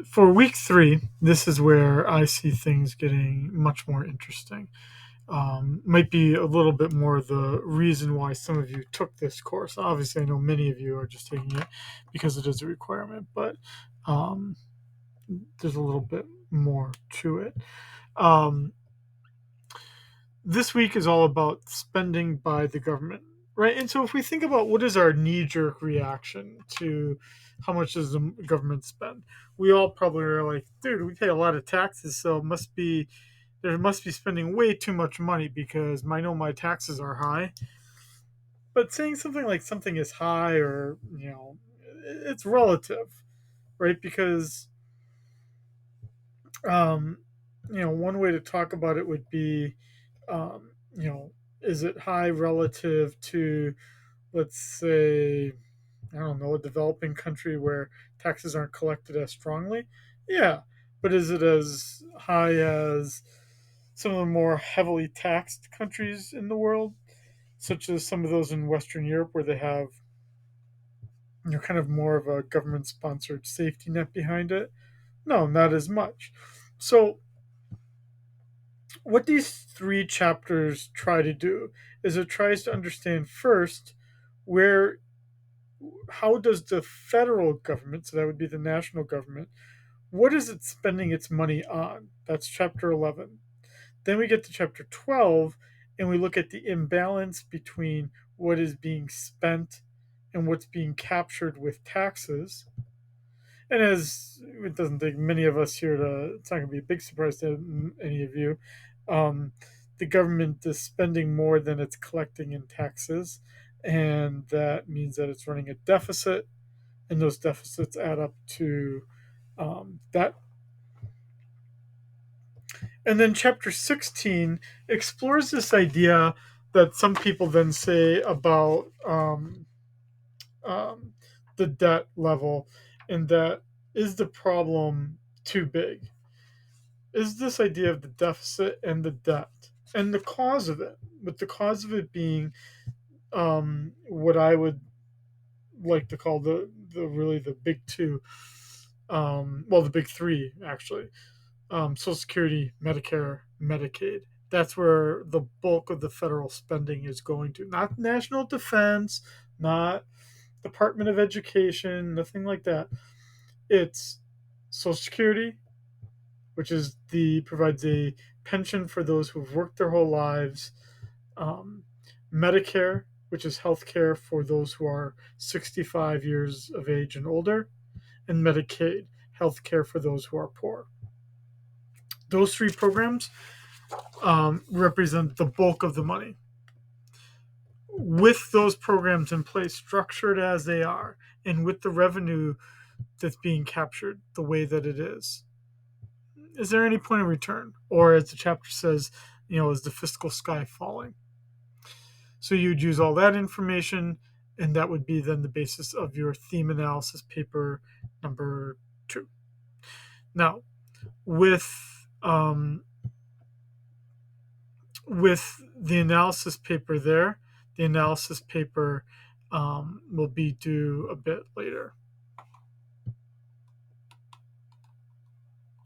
for week 3, this is where I see things getting much more interesting. Might be a little bit more the reason why some of you took this course. Obviously, I know many of you are just taking it because it is a requirement, but um, there's a little bit more to it. Um, this week is all about spending by the government, right? And so if we think about what is our knee jerk reaction to how much does the government spend, we all probably are like, dude, we pay a lot of taxes, so it must be there must be spending way too much money because I know my taxes are high. But saying something like something is high or, it's relative, right? Because, um, one way to talk about it would be, um, you know, is it high relative to, let's say, I don't know, a developing country where taxes aren't collected as strongly? Yeah. But is it as high as some of the more heavily taxed countries in the world, such as some of those in Western Europe where they have kind of more of a government sponsored safety net behind it? No, not as much. So what these 3 chapters try to do is it tries to understand first where how does the federal government, so that would be the national government, what is it spending its money on? That's chapter 11. Then we get to chapter 12 and we look at the imbalance between what is being spent and what's being captured with taxes. And as it doesn't take many of us here to, it's not going to be a big surprise to any of you, um, the government is spending more than it's collecting in taxes. And that means that it's running a deficit, and those deficits add up to debt. And then chapter 16 explores this idea that some people then say about um, the debt level, and that is the problem too big? Is this idea of the deficit and the debt and the cause of it, with the cause of it being what I would like to call the really the big two, well, the big three actually, Social Security, Medicare, Medicaid. That's where the bulk of the federal spending is going to. Not national defense, not Department of Education, nothing like that. It's Social Security, which is the provides a pension for those who've worked their whole lives. Um, Medicare, which is health care for those who are 65 years of age and older, and Medicaid, health care for those who are poor. Those 3 programs represent the bulk of the money. With those programs in place, structured as they are, and with the revenue that's being captured the way that it is there any point of return? Or, as the chapter says, is the fiscal sky falling? So you'd use all that information, and that would be then the basis of your theme analysis paper number 2. Now, with with the analysis paper there, the analysis paper will be due a bit later.